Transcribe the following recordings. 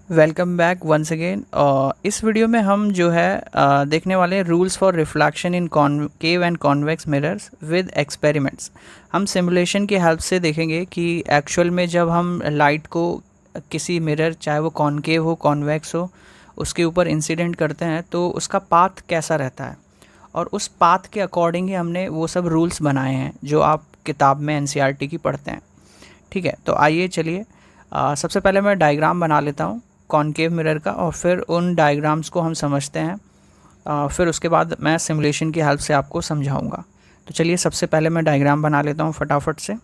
Welcome back once again. इस video में हम जो है देखने वाले हैं rules for reflection in concave and convex mirrors with experiments. हम सिमुलेशन की हेल्प से देखेंगे कि एक्चुअल में जब हम लाइट को किसी मिरर, चाहे वो कॉनकेव हो कॉन्वेक्स हो, उसके ऊपर इंसिडेंट करते हैं तो उसका पाथ कैसा रहता है, और उस पाथ के अकॉर्डिंग ही हमने वो सब रूल्स बनाए हैं जो आप किताब में एनसीईआरटी की पढ़ते हैं। ठीक है, तो आइए चलिए सबसे पहले मैं डायग्राम बना लेता हूँ कॉनकेव मिरर का, और फिर उन डायग्राम्स को हम समझते हैं। फिर उसके बाद मैं सिमुलेशन की हेल्प से आपको समझाऊंगा। तो चलिए सबसे पहले मैं डायग्राम बना लेता हूँ फटाफट से।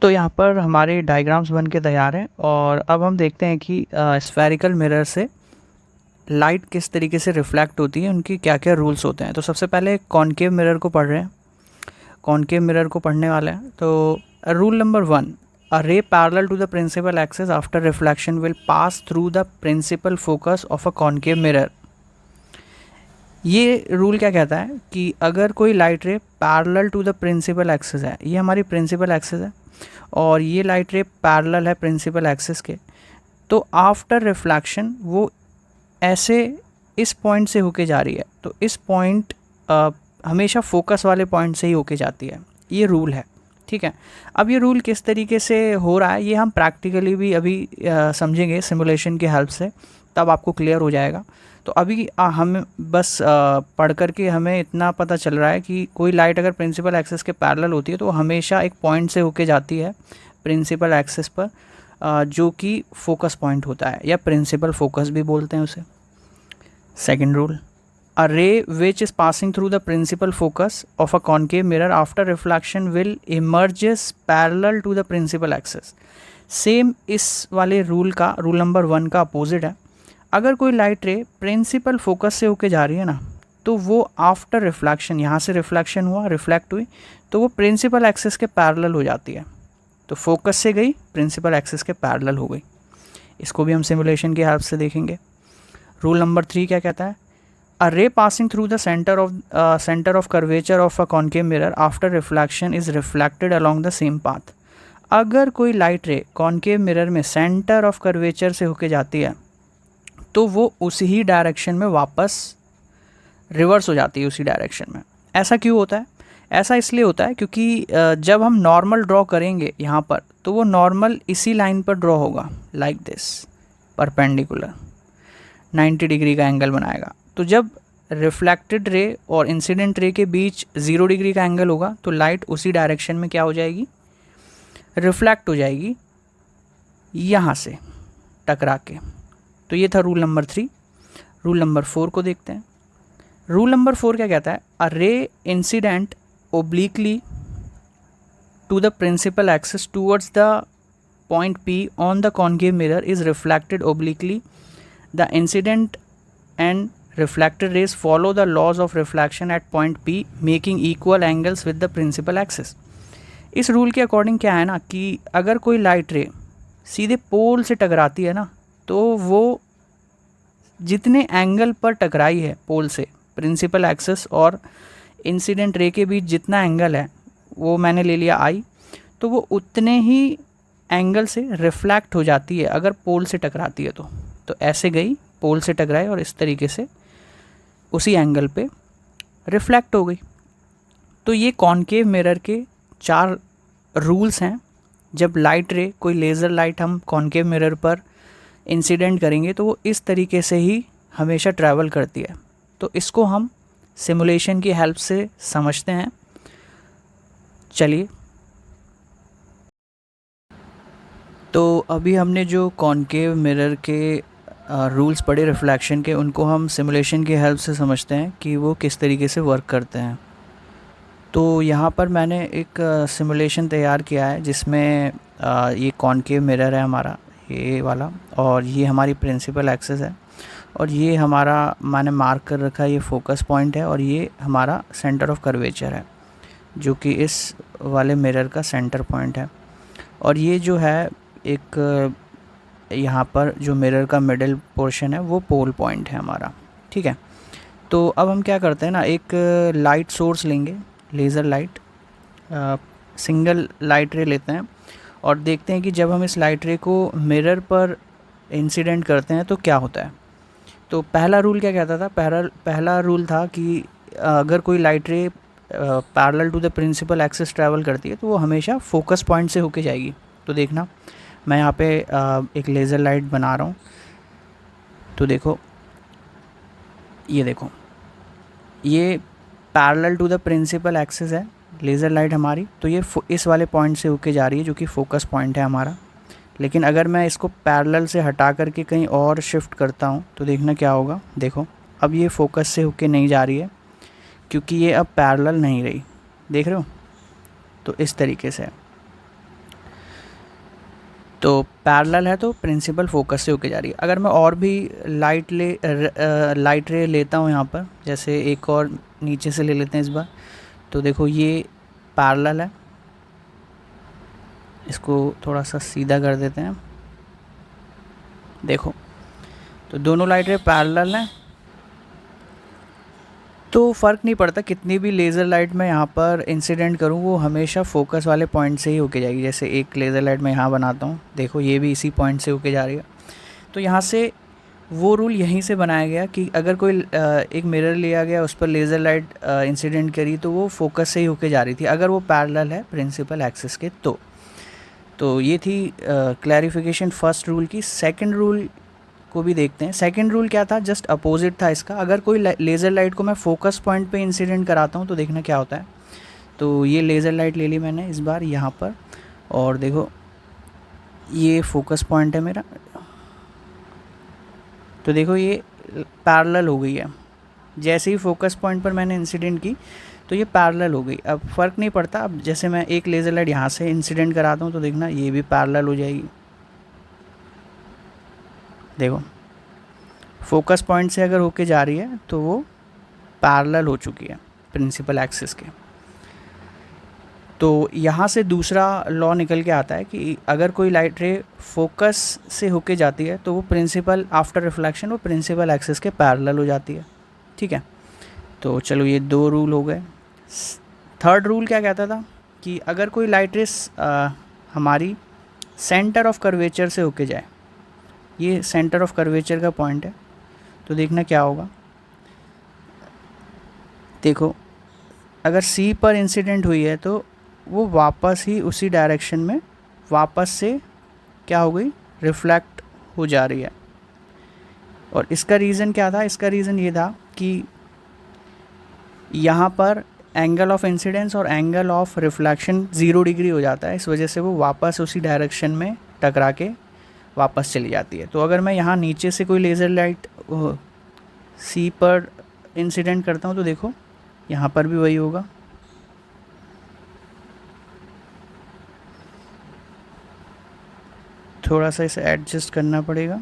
तो यहाँ पर हमारे डायग्राम्स बन के तैयार हैं, और अब हम देखते हैं कि स्फेरिकल मिरर से लाइट किस तरीके से रिफ्लेक्ट होती है, उनकी क्या क्या रूल्स होते हैं। तो सबसे पहले कॉनकेव मिरर को पढ़ रहे हैं, कॉनकेव मिरर को पढ़ने वाले हैं। तो rule number 1, a ray parallel to the principal axis after reflection will pass through the principal focus of a concave mirror. ये रूल क्या कहता है कि अगर कोई light ray parallel to the principal axis है, ये हमारी प्रिंसिपल एक्सिस है और ये लाइट रे पैरेलल है प्रिंसिपल एक्सिस के, तो आफ्टर रिफ्लेक्शन वो ऐसे इस पॉइंट से होके जा रही है। तो इस पॉइंट हमेशा फोकस वाले पॉइंट से ही होके जाती है, ये रूल है। ठीक है, अब ये रूल किस तरीके से हो रहा है ये हम प्रैक्टिकली भी अभी समझेंगे सिमुलेशन की हेल्प से, तब आपको क्लियर हो जाएगा। तो अभी हम बस पढ़ करके हमें इतना पता चल रहा है कि कोई लाइट अगर प्रिंसिपल एक्सिस के पैरेलल होती है तो हमेशा एक पॉइंट से होके जाती है प्रिंसिपल एक्सिस पर, जो कि फोकस पॉइंट होता है, या प्रिंसिपल फोकस भी बोलते हैं उसे। Second rule, a ray which is passing through the principal focus of a concave mirror after reflection will emerges parallel to the principal axis। Same इस वाले रूल का, रूल नंबर 1 का अपोजिट है। अगर कोई लाइट रे प्रिंसिपल फोकस से होके जा रही है ना, तो वो आफ्टर रिफ्लेक्शन, यहाँ से रिफ्लेक्शन हुआ, रिफ्लेक्ट हुई, तो वो प्रिंसिपल एक्सिस के पैरेलल हो जाती है। तो फोकस से गई, प्रिंसिपल एक्सिस के पैरेलल हो गई। इसको भी हम सिमुलेशन की हेल्प से देखेंगे। रूल नंबर 3 क्या कहता है, a ray passing through the center of curvature of a concave mirror after reflection is reflected along the same path। अगर कोई लाइट रे कॉनकेव मिरर में सेंटर ऑफ कर्वेचर से होके जाती है तो वो उसी ही डायरेक्शन में वापस रिवर्स हो जाती है, उसी डायरेक्शन में। ऐसा क्यों होता है? ऐसा इसलिए होता है क्योंकि जब हम नॉर्मल ड्रॉ करेंगे यहाँ पर, तो वो नॉर्मल इसी लाइन पर ड्रॉ होगा, लाइक दिस, परपेंडिकुलर 90 डिग्री का एंगल बनाएगा। तो जब रिफ्लेक्टेड रे और इंसिडेंट रे के बीच 0 डिग्री का एंगल होगा तो लाइट उसी डायरेक्शन में क्या हो जाएगी, रिफ्लेक्ट हो जाएगी, यहाँ से टकरा के। तो ये था रूल नंबर 3। रूल नंबर 4 को देखते हैं। रूल नंबर 4 क्या कहता है, a ray incident obliquely to the principal axis towards the point P on the concave mirror is reflected obliquely. The incident and reflected rays follow the laws of reflection at point P making equal angles with the principal axis। इस rule के according क्या है ना कि अगर कोई light रे सीधे पोल से टकराती है ना, तो वो जितने एंगल पर टकराई है पोल से, प्रिंसिपल एक्सिस और इंसिडेंट रे के बीच जितना एंगल है वो मैंने ले लिया I, तो वो उतने ही एंगल से रिफ्लेक्ट हो जाती है अगर पोल से टकराती है। तो ऐसे गई, पोल से टकराई और इस तरीके से उसी एंगल पे रिफ्लेक्ट हो गई। तो ये कॉनकेव मिरर के 4 रूल्स हैं। जब लाइट रे, कोई लेज़र लाइट हम कॉनकेव मिरर पर इंसिडेंट करेंगे तो वो इस तरीके से ही हमेशा ट्रैवल करती है। तो इसको हम सिमुलेशन की हेल्प से समझते हैं। चलिए, तो अभी हमने जो कॉनकेव मिरर के रूल्स पढ़े रिफ्लेक्शन के, उनको हम सिमुलेशन की हेल्प से समझते हैं कि वो किस तरीके से वर्क करते हैं। तो यहाँ पर मैंने एक सिमुलेशन तैयार किया है जिसमें ये कॉनकेव मिरर है हमारा, ये वाला, और ये हमारी प्रिंसिपल एक्सिस है, और ये हमारा मैंने मार्क कर रखा है, ये फोकस पॉइंट है, और ये हमारा सेंटर ऑफ कर्वेचर है जो कि इस वाले मिरर का सेंटर पॉइंट है। और ये जो है एक यहाँ पर जो मिरर का मिडिल पोर्शन है वो पोल पॉइंट है हमारा, ठीक है। तो अब हम क्या करते हैं ना, एक लाइट सोर्स लेंगे, लेज़र लाइट, सिंगल लाइट रे लेते हैं, और देखते हैं कि जब हम इस लाइट रे को मिरर पर इंसिडेंट करते हैं तो क्या होता है। तो पहला रूल क्या कहता था, पहला रूल था कि अगर कोई light ray parallel to the principal axis travel करती है तो वो हमेशा फोकस पॉइंट से होके जाएगी। तो देखना, मैं यहाँ पे एक लेज़र लाइट बना रहा हूँ, तो देखो, ये देखो, ये parallel to the principal axis है लेज़र लाइट हमारी, तो ये इस वाले पॉइंट से होके जा रही है जो कि फोकस पॉइंट है हमारा। लेकिन अगर मैं इसको पैरेलल से हटा करके कहीं और शिफ्ट करता हूँ तो देखना क्या होगा, देखो अब ये फोकस से होके नहीं जा रही है क्योंकि ये अब पैरेलल नहीं रही, देख रहे हो। तो इस तरीके से, तो पैरेलल है तो प्रिंसिपल फोकस से होके जा रही है। अगर मैं और भी लाइट रे लेता हूँ यहाँ पर, जैसे एक और नीचे से ले लेते हैं इस बार, तो देखो ये पैरेलल है, इसको थोड़ा सा सीधा कर देते हैं, देखो तो दोनों लाइट रे पैरेलल हैं, तो फ़र्क नहीं पड़ता कितनी भी लेज़र लाइट मैं यहाँ पर इंसिडेंट करूँ वो हमेशा फोकस वाले पॉइंट से ही होके जाएगी। जैसे एक लेज़र लाइट मैं यहाँ बनाता हूँ, देखो ये भी इसी पॉइंट से होके जा रही है। तो यहाँ से वो रूल यहीं से बनाया गया कि अगर कोई एक मिरर लिया गया, उस पर लेज़र लाइट इंसिडेंट करी तो वो फोकस से ही होके जा रही थी, अगर वो पैरेलल है प्रिंसिपल एक्सिस के। तो ये थी क्लैरिफिकेशन फर्स्ट रूल की। सेकंड रूल को भी देखते हैं। सेकंड रूल क्या था, जस्ट अपोजिट था इसका। अगर कोई लेज़र लाइट को मैं फोकस पॉइंट पे इंसिडेंट कराता हूँ तो देखना क्या होता है। तो ये लेज़र लाइट ले ली मैंने इस बार यहाँ पर, और देखो ये फोकस पॉइंट है मेरा, तो देखो ये पैरेलल हो गई है। जैसे ही फोकस पॉइंट पर मैंने इंसिडेंट की तो ये पैरेलल हो गई। अब फ़र्क नहीं पड़ता, अब जैसे मैं एक लेज़र लाइट यहाँ से इंसिडेंट कराता हूँ तो देखना ये भी पैरेलल हो जाएगी। देखो फोकस पॉइंट से अगर होके जा रही है तो वो पैरेलल हो चुकी है प्रिंसिपल एक्सिस के। तो यहाँ से दूसरा लॉ निकल के आता है कि अगर कोई लाइट रे फोकस से होके जाती है तो वो प्रिंसिपल आफ्टर रिफ्लेक्शन वो प्रिंसिपल एक्सिस के पैरेलल हो जाती है, ठीक है। तो चलो ये दो रूल हो गए। थर्ड रूल क्या कहता था कि अगर कोई लाइट रे हमारी सेंटर ऑफ कर्वेचर से होके जाए, ये सेंटर ऑफ कर्वेचर का पॉइंट है, तो देखना क्या होगा। देखो अगर सी पर इंसिडेंट हुई है तो वो वापस ही उसी डायरेक्शन में वापस से क्या हो गई, रिफ्लेक्ट हो जा रही है। और इसका रीज़न क्या था, इसका रीज़न ये था कि यहाँ पर एंगल ऑफ इंसिडेंस और एंगल ऑफ रिफ्लेक्शन 0 डिग्री हो जाता है, इस वजह से वो वापस उसी डायरेक्शन में टकरा के वापस चली जाती है। तो अगर मैं यहाँ नीचे से कोई लेज़र लाइट सी पर इंसिडेंट करता हूँ तो देखो यहाँ पर भी वही होगा। थोड़ा सा इसे एडजस्ट करना पड़ेगा,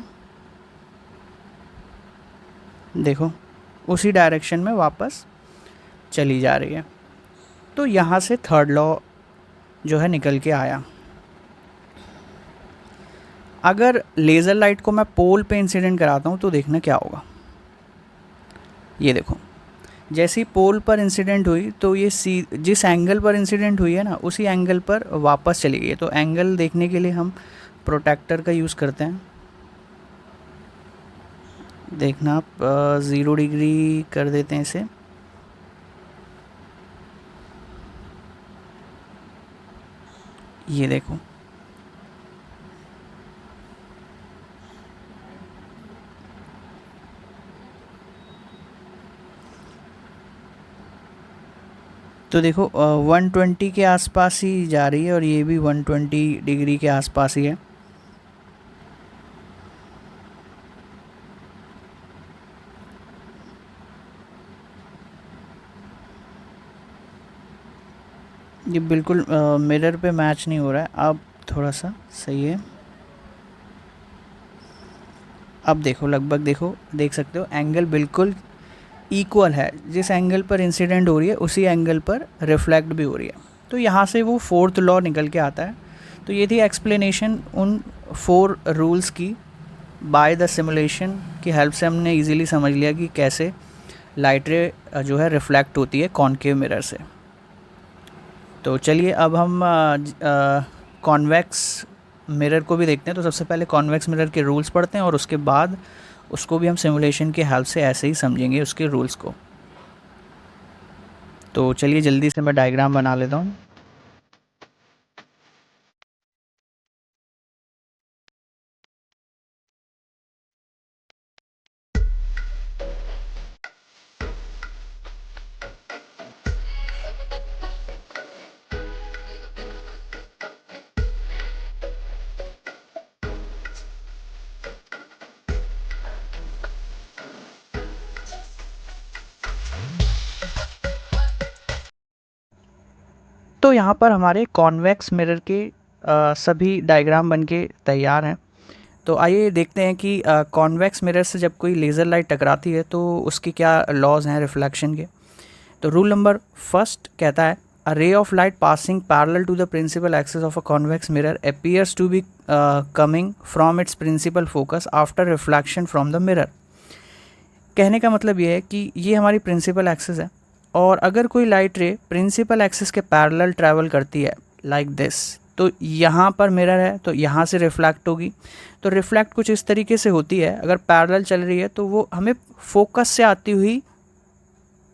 देखो उसी डायरेक्शन में वापस चली जा रही है। तो यहाँ से थर्ड लॉ जो है निकल के आया। अगर लेज़र लाइट को मैं पोल पे इंसिडेंट कराता हूँ तो देखना क्या होगा। ये देखो जैसे ही पोल पर इंसिडेंट हुई तो ये जिस एंगल पर इंसिडेंट हुई है ना उसी एंगल पर वापस चली गई। तो एंगल देखने के लिए हम प्रोटेक्टर का यूज़ करते हैं। देखना आप 0 डिग्री कर देते हैं इसे, ये देखो तो देखो 120 के आसपास ही जा रही है और ये भी 120 डिग्री के आसपास ही है। ये बिल्कुल मिरर पे मैच नहीं हो रहा है, अब थोड़ा सा सही है। अब देखो, लगभग देखो, देख सकते हो एंगल बिल्कुल इक्वल है, जिस एंगल पर इंसिडेंट हो रही है उसी एंगल पर रिफ्लेक्ट भी हो रही है। तो यहाँ से वो फोर्थ लॉ निकल के आता है। तो ये थी एक्सप्लेनेशन उन 4 रूल्स की। बाय द सिमुलेशन की हेल्प से हमने इजीली समझ लिया कि कैसे लाइट रे जो है रिफ्लेक्ट होती है कॉनकेव मिरर से। तो चलिए अब हम कॉन्वेक्स मिरर को भी देखते हैं। तो सबसे पहले कॉन्वेक्स मिरर के रूल्स पढ़ते हैं और उसके बाद उसको भी हम सिमुलेशन के हेल्प से ऐसे ही समझेंगे उसके रूल्स को। तो चलिए जल्दी से मैं डायग्राम बना लेता हूँ। तो यहाँ पर हमारे कॉन्वेक्स मिरर के सभी डायग्राम बन के तैयार हैं। तो आइए देखते हैं कि कॉन्वेक्स मिरर से जब कोई लेज़र लाइट टकराती है तो उसकी क्या लॉज हैं रिफ्लेक्शन के। तो रूल नंबर फर्स्ट कहता है, a ray of light passing parallel to the principal axis of a convex mirror appears to be coming from its principal focus after reflection from the mirror. कहने का मतलब ये है कि ये हमारी प्रिंसिपल एक्सिस है, और अगर कोई लाइट रे प्रिंसिपल एक्सिस के पैरेलल ट्रैवल करती है लाइक दिस, तो यहाँ पर मिरर है तो यहाँ से रिफ्लेक्ट होगी। तो रिफ्लेक्ट कुछ इस तरीके से होती है, अगर पैरेलल चल रही है तो वो हमें फोकस से आती हुई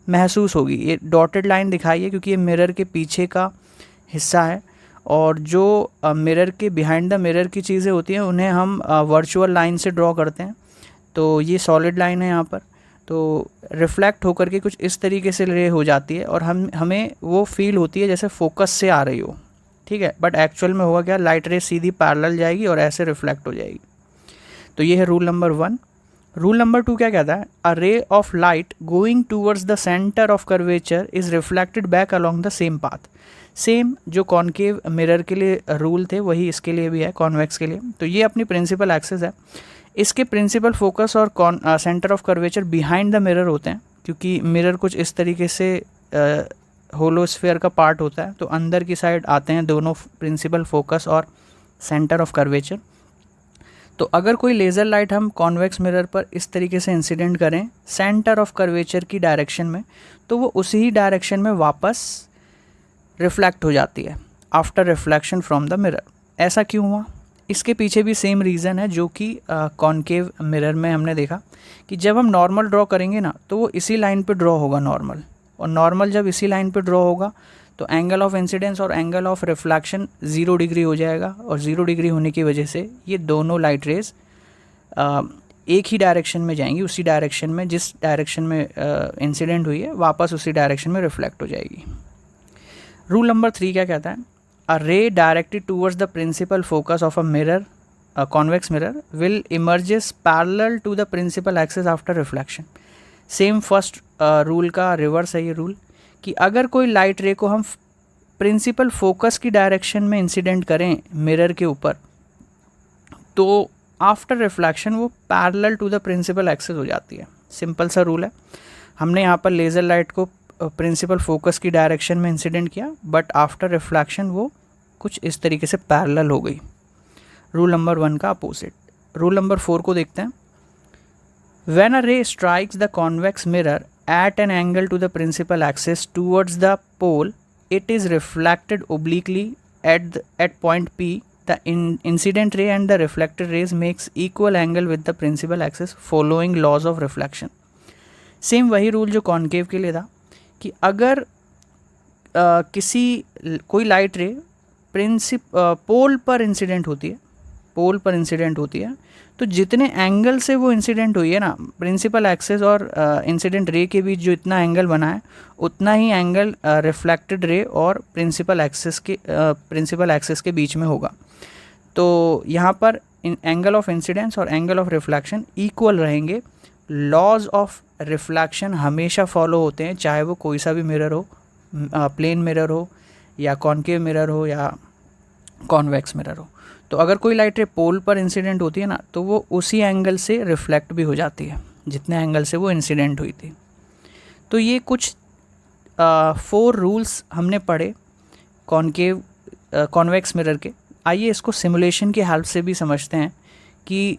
महसूस होगी। ये डॉटेड लाइन दिखाई है क्योंकि ये मिरर के पीछे का हिस्सा है, और जो मिरर के बिहाइंड द मिरर की चीज़ें होती हैं उन्हें हम वर्चुअल लाइन से ड्रॉ करते हैं। तो ये सॉलिड लाइन है यहाँ पर। तो रिफ्लेक्ट होकर के कुछ इस तरीके से रे हो जाती है और हमें वो फील होती है जैसे फोकस से आ रही हो, ठीक है। बट एक्चुअल में होगा क्या, लाइट रे सीधी पैरेलल जाएगी और ऐसे रिफ्लेक्ट हो जाएगी। तो ये है रूल नंबर 1। रूल नंबर 2 क्या कहता है, a ray of light going towards the centre of curvature is reflected back along the same path. Same जो कॉनकेव मिरर के लिए रूल थे वही इसके लिए भी है, कॉन्वेक्स के लिए। तो ये अपनी प्रिंसिपल एक्सिस है, इसके प्रिंसिपल फोकस और centre of curvature behind the mirror होते हैं, क्योंकि मिरर कुछ इस तरीके से होलोस्फेयर का पार्ट होता है। तो अंदर की साइड आते हैं दोनों प्रिंसिपल फोकस और सेंटर ऑफ कर्वेचर। तो अगर कोई लेज़र लाइट हम कॉन्वेक्स मिरर पर इस तरीके से इंसिडेंट करें सेंटर ऑफ कर्वेचर की डायरेक्शन में, तो वो उसी ही डायरेक्शन में वापस रिफ्लेक्ट हो जाती है after reflection from the mirror. ऐसा क्यों हुआ, इसके पीछे भी सेम रीज़न है जो कि कॉनकेव मिरर में हमने देखा कि जब हम नॉर्मल ड्रॉ करेंगे ना तो वो इसी लाइन पे ड्रॉ होगा नॉर्मल, और नॉर्मल जब इसी लाइन पे ड्रॉ होगा तो एंगल ऑफ इंसिडेंस और एंगल ऑफ रिफ्लेक्शन 0 डिग्री हो जाएगा, और 0 डिग्री होने की वजह से ये दोनों लाइट रेज एक ही डायरेक्शन में जाएंगी, उसी डायरेक्शन में जिस डायरेक्शन में इंसिडेंट हुई है वापस उसी डायरेक्शन में रिफ्लेक्ट हो जाएगी। रूल नंबर 3 क्या कहता है, a ray directed towards the principal focus of a mirror, a convex mirror will emerges parallel to the principal axis after reflection। Same first rule का रिवर्स है ये रूल, कि अगर कोई लाइट रे को हम प्रिंसिपल फोकस की direction में इंसिडेंट करें मिरर के ऊपर, तो आफ्टर रिफ्लेक्शन वो parallel to the principal axis हो जाती है। सिंपल सा रूल है। हमने यहाँ पर लेज़र लाइट को प्रिंसिपल फोकस की डायरेक्शन में इंसिडेंट किया, बट आफ्टर रिफ्लेक्शन वो कुछ इस तरीके से पैरेलल हो गई। रूल नंबर 1 का अपोजिट। रूल नंबर 4 को देखते हैं। When a ray strikes the convex mirror at an angle to the principal axis towards the pole, it is reflected obliquely at point P. The incident ray and the reflected rays makes equal angle with the principal axis following laws of reflection। Same वही rule जो concave के लिए था, कि अगर कोई light रे पोल पर इंसिडेंट होती है, तो जितने एंगल से वो इंसिडेंट हुई है ना, प्रिंसिपल एक्सिस और इंसिडेंट रे के बीच जो इतना एंगल बना है उतना ही एंगल रिफ्लेक्टेड रे और प्रिंसिपल एक्सिस के बीच में होगा। तो यहाँ पर एंगल ऑफ इंसिडेंस और एंगल ऑफ रिफ्लेक्शन इक्वल रहेंगे। लॉज ऑफ रिफ्लेक्शन हमेशा फॉलो होते हैं, चाहे वो कोई सा भी मिरर हो, प्लेन मिरर हो या कॉनकेव मिरर हो या कॉन्वेक्स मिरर हो। तो अगर कोई लाइट रे पोल पर इंसिडेंट होती है ना, तो वो उसी एंगल से रिफ्लेक्ट भी हो जाती है जितने एंगल से वो इंसिडेंट हुई थी। तो ये कुछ 4 रूल्स हमने पढ़े कॉनकेव कॉन्वेक्स मिरर के। आइए इसको सिमुलेशन की हेल्प से भी समझते हैं कि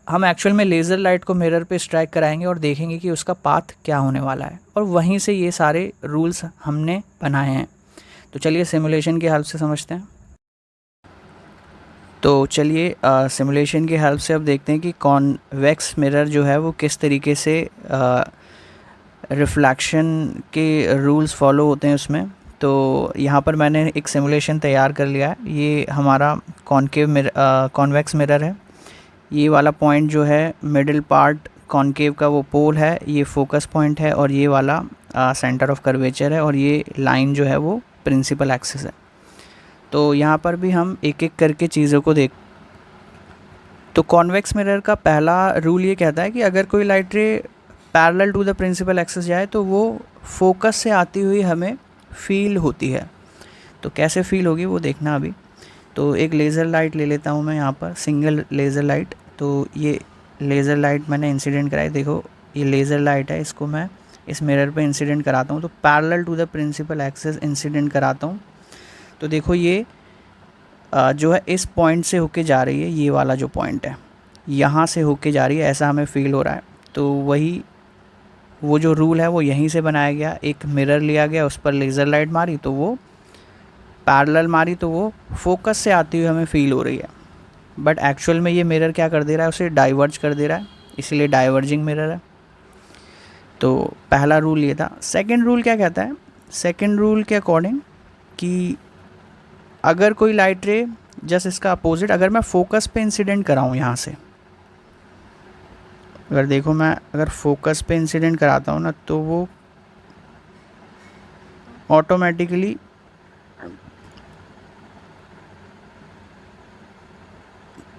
हम एक्चुअल में लेज़र लाइट को मिरर पे स्ट्राइक कराएंगे और देखेंगे कि उसका पाथ क्या होने वाला है, और वहीं से ये सारे रूल्स हमने बनाए हैं। तो चलिए सिमुलेशन की हेल्प से समझते हैं। तो चलिए सिमुलेशन की हेल्प से अब देखते हैं कि कॉन्वेक्स मिरर जो है वो किस तरीके से रिफ्लेक्शन के रूल्स फॉलो होते हैं उसमें। तो यहाँ पर मैंने एक सिमुलेशन तैयार कर लिया है। ये हमारा कॉन्वेक्स मिरर है। ये वाला पॉइंट जो है मिडिल पार्ट कॉन्केव का वो पोल है, ये फोकस पॉइंट है, और ये वाला सेंटर ऑफ कर्वेचर है, और ये लाइन जो है वो प्रिंसिपल एक्सिस है। तो यहाँ पर भी हम एक एक करके चीज़ों को देख। तो कॉन्वेक्स मिरर का पहला रूल ये कहता है कि अगर कोई light ray parallel to the principal axis जाए तो वो फोकस से आती हुई हमें फील होती है। तो कैसे फील होगी वो देखना अभी। तो एक लेज़र लाइट ले लेता हूँ मैं यहाँ पर, सिंगल लेज़र लाइट। तो ये लेज़र लाइट मैंने इंसिडेंट कराई। देखो ये लेज़र लाइट है, इसको मैं इस मिरर पे इंसिडेंट कराता हूँ। तो parallel to the principal axis incident कराता हूँ। तो देखो ये जो है इस पॉइंट से होके जा रही है, ये वाला जो पॉइंट है यहाँ से होके जा रही है, ऐसा हमें फील हो रहा है। तो वही वो जो रूल है वो यहीं से बनाया गया। एक मिरर लिया गया, उस पर लेज़र लाइट मारी तो वो पैरेलल मारी, तो वो फोकस से आती हुई हमें फील हो रही है। बट एक्चुअल में ये मिरर क्या कर दे रहा है, उसे डाइवर्ज कर दे रहा है, इसीलिए डाइवर्जिंग मिरर है। तो पहला रूल ये था। सेकंड रूल क्या कहता है, सेकंड रूल के अकॉर्डिंग कि अगर कोई लाइट रे जस्ट इसका अपोजिट, अगर मैं फोकस पे इंसिडेंट कराऊँ यहाँ से, अगर देखो मैं अगर फोकस पे इंसिडेंट कराता हूँ ना, तो वो automatically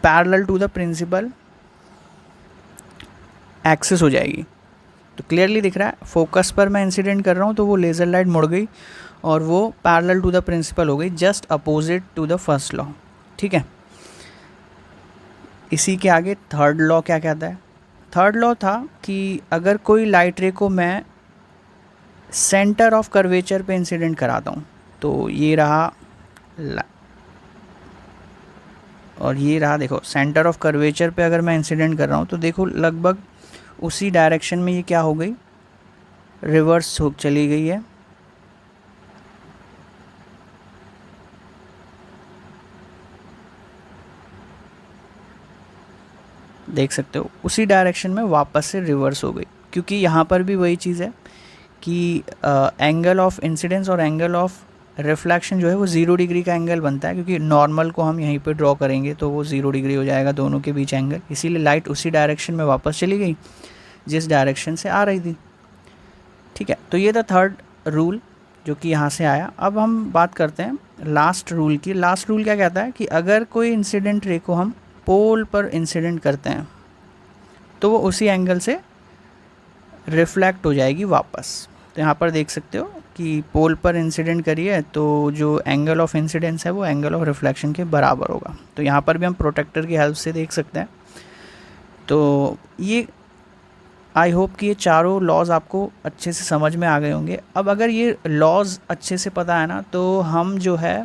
parallel to the principal axis हो जाएगी। तो क्लियरली दिख रहा है, फोकस पर मैं इंसिडेंट कर रहा हूँ तो वो लेज़र लाइट मुड़ गई और वो पैरेलल टू द प्रिंसिपल हो गई, just opposite to the first law. ठीक है। इसी के आगे थर्ड लॉ क्या कहता है। थर्ड लॉ था कि अगर कोई लाइट रे को मैं सेंटर ऑफ कर्वेचर पे इंसिडेंट कराता हूँ, तो ये रहा और ये रहा, देखो सेंटर ऑफ कर्वेचर पे अगर मैं इंसिडेंट कर रहा हूँ तो देखो लगभग उसी डायरेक्शन में ये क्या हो गई, रिवर्स हो चली गई है। देख सकते हो उसी डायरेक्शन में वापस से रिवर्स हो गई, क्योंकि यहाँ पर भी वही चीज़ है कि एंगल ऑफ इंसिडेंस और एंगल ऑफ रिफ्लेक्शन जो है वो 0 डिग्री का एंगल बनता है, क्योंकि नॉर्मल को हम यहीं पे ड्रॉ करेंगे तो वो 0 डिग्री हो जाएगा दोनों के बीच एंगल। इसीलिए लाइट उसी डायरेक्शन में वापस चली गई जिस डायरेक्शन से आ रही थी। ठीक है। तो ये था थर्ड रूल जो कि यहाँ से आया। अब हम बात करते हैं लास्ट रूल की। लास्ट रूल क्या कहता है कि अगर कोई इंसिडेंट रे को हम पोल पर इंसिडेंट करते हैं तो वो उसी एंगल से रिफ्लेक्ट हो जाएगी वापस। तो यहाँ पर देख सकते हो कि पोल पर इंसिडेंट करिए तो जो एंगल ऑफ इंसिडेंस है वो एंगल ऑफ रिफ्लेक्शन के बराबर होगा। तो यहाँ पर भी हम प्रोटेक्टर की हेल्प से देख सकते हैं। तो ये आई होप कि ये चारों लॉज आपको अच्छे से समझ में आ गए होंगे। अब अगर ये लॉज अच्छे से पता है ना, तो हम जो है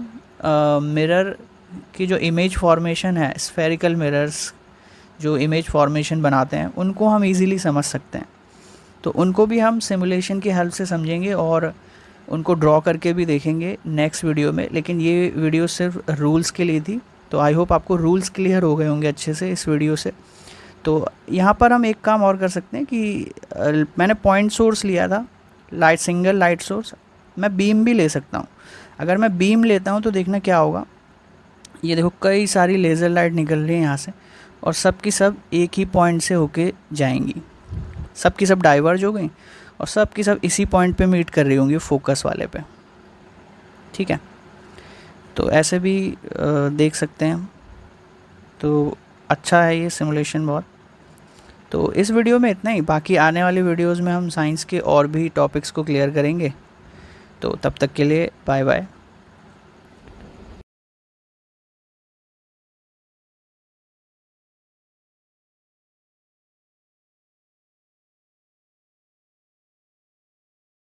मिरर की जो इमेज फॉर्मेशन है, स्फेरिकल मिरर्स जो इमेज फॉर्मेशन बनाते हैं उनको हम इजीली समझ सकते हैं। तो उनको भी हम सिमुलेशन की हेल्प से समझेंगे और उनको ड्रॉ करके भी देखेंगे नेक्स्ट वीडियो में। लेकिन ये वीडियो सिर्फ रूल्स के लिए थी, तो आई होप आपको रूल्स क्लियर हो गए होंगे अच्छे से इस वीडियो से। तो यहाँ पर हम एक काम और कर सकते हैं कि मैंने पॉइंट सोर्स लिया था, लाइट सिंगल लाइट सोर्स, मैं बीम भी ले सकता हूँ। अगर मैं बीम लेता हूँ तो देखना क्या होगा, ये देखो कई सारी लेज़र लाइट निकल रही है यहाँ से और सब की सब एक ही पॉइंट से होके जाएंगी, सब की सब डाइवर्ज हो गई और सब की सब इसी पॉइंट पे मीट कर रही होंगी फोकस वाले पे। ठीक है। तो ऐसे भी देख सकते हैं। तो अच्छा है ये सिमुलेशन बहुत। तो इस वीडियो में इतना ही, बाकी आने वाली वीडियोज़ में हम साइंस के और भी टॉपिक्स को क्लियर करेंगे। तो तब तक के लिए बाय बाय।